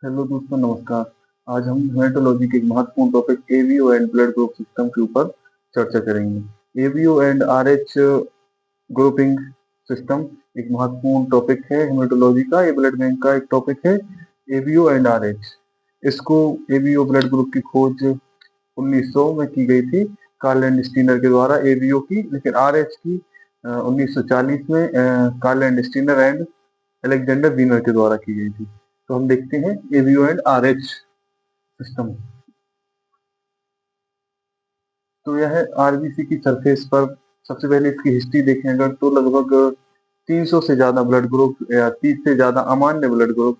Hello दोस्तों, नमस्कार। आज हम हेमेटोलॉजी के एक महत्वपूर्ण topic ABO and blood group system के ऊपर चर्चा करेंगे। ABO and Rh grouping system एक महत्वपूर्ण टॉपिक है हेमेटोलॉजी का। ये ब्लड बैंक का एक टॉपिक है, एवीओ एंड आरएच। इसको एवीओ ब्लड ग्रुप की खोज 1900 में की गई थी कार्ल एंड स्टीनर के द्वारा एवीओ की, लेकिन आरएच की 1940 में Karl Landsteiner and Alexander Wiener के द्वारा की गई थी। तो हम देखते हैं एवीओ एंड आरएच सिस्टम। तो यह आरबीसी की सरफेस पर सबसे पहले इसकी हिस्ट्री देखें अगर तो लगभग 300 से ज्यादा ब्लड ग्रुप या 30 से ज्यादा अमान्य ब्लड ग्रुप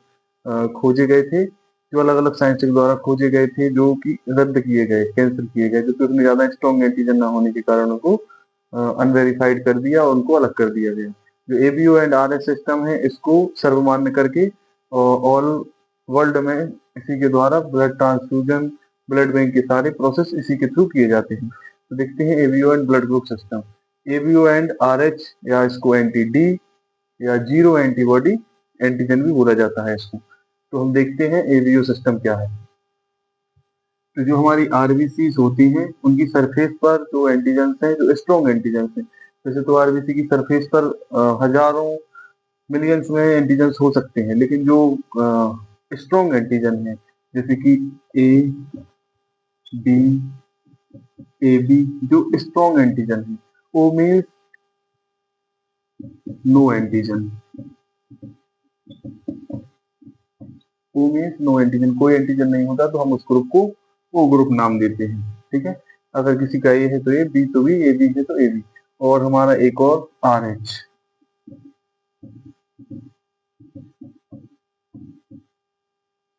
खोजे गए थे, जो अलग अलग साइंटिस्ट द्वारा खोजे गए थे, जो कि रद्द किए गए, कैंसिल किए गए, क्योंकि उसमें ज्यादा स्ट्रॉन्ग एंटीजन न होने के कारण उनको अनवेरिफाइड कर दिया और उनको अलग कर दिया गया। जो एबीओ एंड आरएस सिस्टम है, इसको सर्वमान्य करके ऑल वर्ल्ड में इसी के द्वारा ब्लड ट्रांसफ्यूजन, ब्लड बैंक के सारे प्रोसेस इसी के थ्रू किए जाते हैं। तो देखते हैं ABO and blood group system. ABO and RH, या इसको एंटी डी या जीरो एंटीबॉडी एंटीजन भी बोला जाता है इसको। तो हम देखते हैं एबीओ सिस्टम क्या है। तो जो हमारी आरबीसी होती हैं, उनकी सरफेस पर जो एंटीजन हैं, जो स्ट्रॉन्ग एंटीजन हैं, जैसे तो आरबीसी की सरफेस पर हजारों मिलियंस में एंटीजन हो सकते हैं, लेकिन जो स्ट्रॉन्ग एंटीजन है जैसे कि ए बी ए बी, जो स्ट्रॉन्ग एंटीजन है, वो मीन्स नो एंटीजन, वो मीन्स नो एंटीजन, कोई एंटीजन नहीं होता, तो हम उस ग्रुप को ओ ग्रुप नाम देते हैं। ठीक है, अगर किसी का ए है तो ए, बी तो बी, ए बी है तो ए बी। और हमारा एक और R H,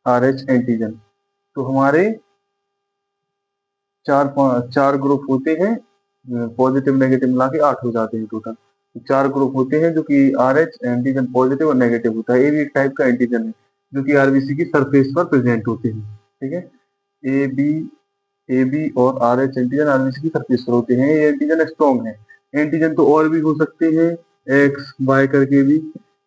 R H antigen. तो हमारे चार ग्रुप होते हैं, पॉजिटिव नेगेटिव मिला के 8 हो जाते हैं टोटल। तो 4 ग्रुप होते हैं, जो कि आर एच एंटीजन पॉजिटिव और नेगेटिव होता है। ए भी एक टाइप का एंटीजन है, जो कि आरबीसी की सरफेस पर प्रेजेंट होते हैं। ठीक है, ए बी और आर एच एंटीजन आरबीसी की सरफेस पर होते हैं। ये एंटीजन स्ट्रॉन्ग है। एंटीजन तो और भी हो सकते हैं, एक्स वाई करके भी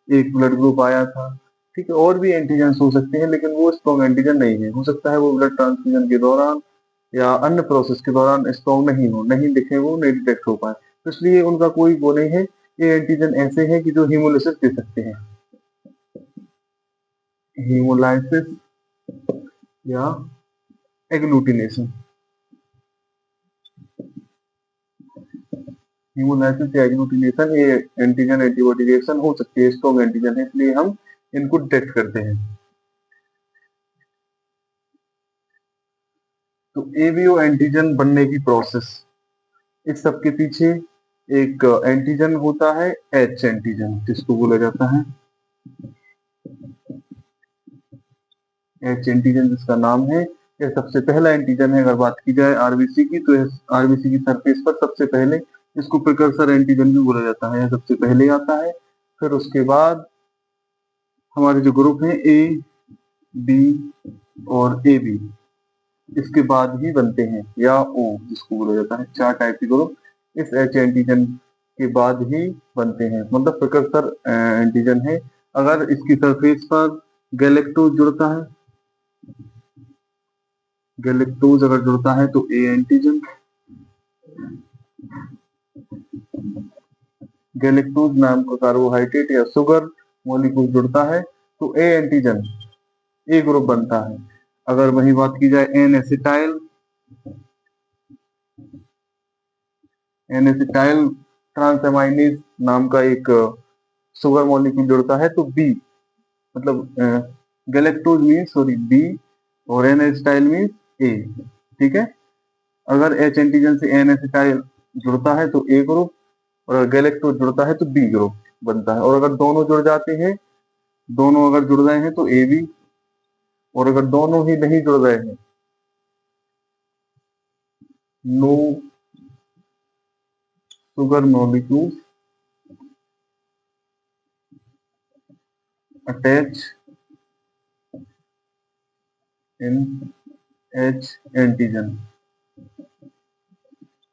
एक ब्लड ग्रुप आया था। ठीक है, और भी एंटीजन हो सकते हैं, लेकिन वो स्ट्रॉन्ग एंटीजन नहीं है। हो सकता है वो ब्लड ट्रांसफ्यूजन के दौरान या अन्य प्रोसेस के दौरान स्ट्रॉन्ग नहीं हो, नहीं दिखे, वो नहीं डिटेक्ट हो पाए, तो इसलिए उनका कोई वो नहीं है। ये एंटीजन ऐसे हैं कि जो हीमोलिसिस दे सकते हैं, हीमोलाइसिस या एग्लूटिनेशन। हीमोलाइसिस या एग्लूटिनेशन, ये एंटीजन एंटीबॉडी रिएक्शन हो सकती है, स्ट्रॉन्ग एंटीजन है, इसलिए हम इनको डिटेक्ट करते हैं। तो एवीओ एंटीजन बनने की प्रोसेस, इस सब के पीछे एक एंटीजन होता है, एच एंटीजन, जिसको बोला जाता है एच एंटीजन, जिसका नाम है। यह सबसे पहला एंटीजन है। अगर बात की जाए आरबीसी की, तो आरबीसी की सरफेस पर सबसे पहले इसको प्रिकर्सर एंटीजन भी बोला जाता है, यह सबसे पहले आता है। फिर उसके बाद हमारे जो ग्रुप हैं ए बी और ए बी, इसके बाद ही बनते हैं, या ओ जिसको बोला जाता है। 4 टाइप के ग्रुप इस एच एंटीजन के बाद ही बनते हैं, मतलब प्रिकर्सर एंटीजन है। अगर इसकी सरफेस पर गैलेक्टोज जुड़ता है, गैलेक्टोज अगर जुड़ता है तो ए एंटीजन, गैलेक्टोज नाम का कार्बोहाइड्रेट या शुगर मॉलिक्यूल जुड़ता है तो ए एंटीजन, ए ग्रुप बनता है। अगर वही बात की जाए एन एसिटाइल ट्रांसएमाइनेज नाम का एक शुगर मॉलिक्यूल जुड़ता है तो बी, मतलब गैलेक्टोज मीन्स सॉरी बी और एन एसिटाइल मीन्स ए। ठीक है, अगर एच एंटीजन से एन एसिटाइल जुड़ता है तो ए ग्रुप, और अगर गैलेक्टोज जुड़ता है तो बी ग्रुप बनता है। और अगर दोनों जुड़ जाते हैं, दोनों अगर जुड़ रहे हैं तो ए बी, और अगर दोनों ही नहीं जुड़ रहे हैं, no sugar molecules attach in H antigen,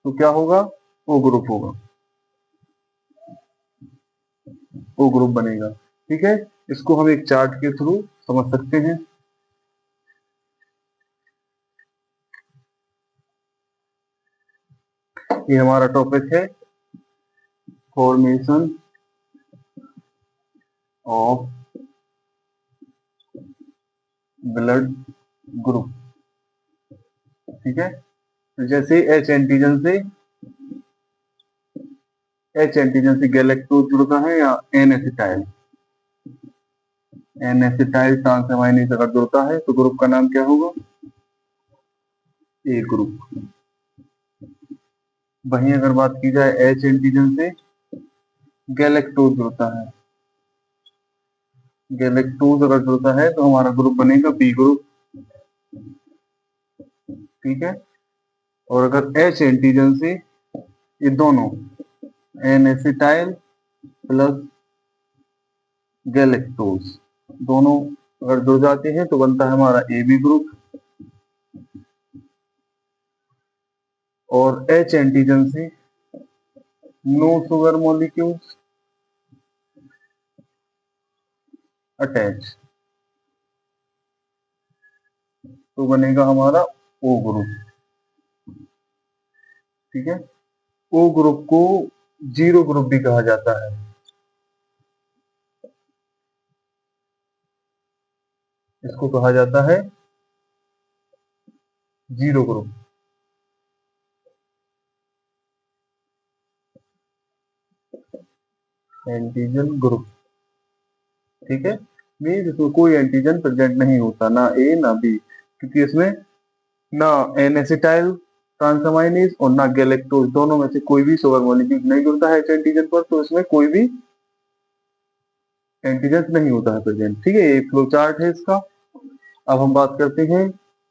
तो क्या होगा, ओ ग्रुप होगा, ओ ग्रुप बनेगा। ठीक है, इसको हम एक चार्ट के थ्रू समझ सकते हैं। ये हमारा टॉपिक है फॉर्मेशन ऑफ ब्लड ग्रुप। ठीक है, तो जैसे एच एंटीजन से गैलेक्टोज जुड़ता है या एन एसिटाइल ट्रांसएमाइनेज अगर जुड़ता है तो ग्रुप का नाम क्या होगा? ए ग्रुप। वहीं अगर बात की जाए एच एंटीजन से गैलेक्टोज जुड़ता है, गैलेक्टोज अगर जुड़ता है तो हमारा ग्रुप बनेगा बी ग्रुप। ठीक है, और अगर एच एंटीजन से ये दोनों एन एसिटाइल प्लस गैलेक्टोज दोनों अगर जुड़ जाते हैं तो बनता है हमारा ए बी ग्रुप। और एच एंटीजन से नो शुगर मॉलिक्यूल्स अटैच तो बनेगा हमारा ओ ग्रुप। ठीक है, ओ ग्रुप को जीरो ग्रुप भी कहा जाता है। इसको कहा जाता है जीरो ग्रुप। Antigen group. ठीक है, मीन्स इसमें कोई एंटीजन प्रेजेंट नहीं होता, ना ए ना बी, क्योंकि इसमें ना एन एसिटाइल ट्रांसएमाइनेज और ना गैलेक्टोज, दोनों में से कोई भी शुगर मॉलिक्यूल नहीं जुड़ता है एच एंटीजन पर, तो इसमें कोई भी एंटीजन नहीं होता है प्रेजेंट। ठीक है, ये फ्लो चार्ट है इसका। अब हम बात करते हैं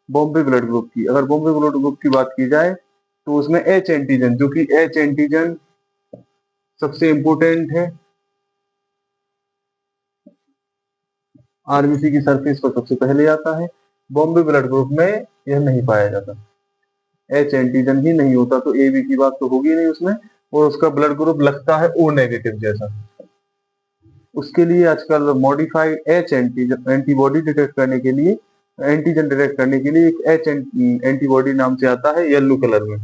बॉम्बे ब्लड ग्रुप की। अगर बॉम्बे ब्लड ग्रुप की बात की जाए तो उसमें एच एंटीजन, जो कि एच एंटीजन सबसे इंपोर्टेंट है, आरबीसी की सरफेस पर सबसे पहले आता है। बॉम्बे ब्लड ग्रुप में यह नहीं पाया जाता, एच एंटीजन ही नहीं होता, तो ए बी की बात तो होगी नहीं उसमें, और उसका ब्लड ग्रुप लगता है ओ नेगेटिव जैसा। उसके लिए आजकल modified H antigen antibody detect करने के लिए, एंटीजन डिटेक्ट करने के लिए एक एच एंटीबॉडी नाम से आता है, येलो कलर में,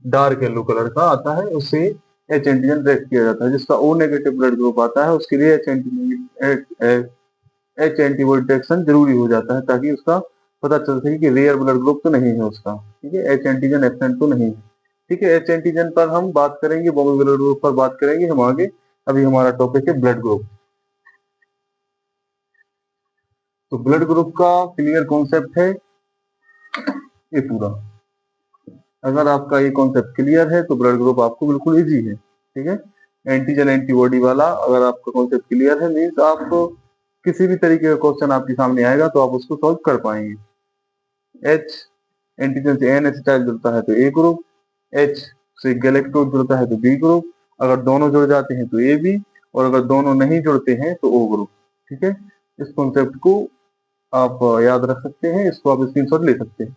डार्क येलो कलर का आता है, उससे एच एंटीजन डिटेक्ट किया जाता है। जिसका ओ नेगेटिव ब्लड ग्रुप आता है उसके लिए एच एंटीबॉडी डिटेक्शन जरूरी हो जाता है, ताकि उसका पता चल सके कि रेयर ब्लड ग्रुप तो नहीं है उसका। ठीक है, एच एंटीजन एब्सेंट तो नहीं है। ठीक है, एच एंटीजन पर हम बात करेंगे, बॉम्बे ब्लड ग्रुप पर बात करेंगे हम आगे। अभी हमारा टॉपिक है ब्लड ग्रुप। तो ब्लड ग्रुप का क्लियर कॉन्सेप्ट है ये पूरा। अगर आपका ये कॉन्सेप्ट क्लियर है तो ब्लड ग्रुप आपको बिल्कुल इजी है। ठीक है, एंटीजन एंटीबॉडी वाला अगर आपका कॉन्सेप्ट क्लियर है, मीन्स आपको किसी भी तरीके का क्वेश्चन आपके सामने आएगा तो आप उसको सॉल्व कर पाएंगे। एच एंटीजन से एन एसिटाइल जुड़ता है तो ए ग्रुप, एच से गैलेक्टोज जुड़ता है तो बी ग्रुप, अगर दोनों जुड़ जाते हैं तो ए बी, और अगर दोनों नहीं जुड़ते हैं तो ओ ग्रुप। ठीक है, इस कॉन्सेप्ट को आप याद रख सकते हैं, इसको आप स्क्रीनशॉट ले सकते हैं।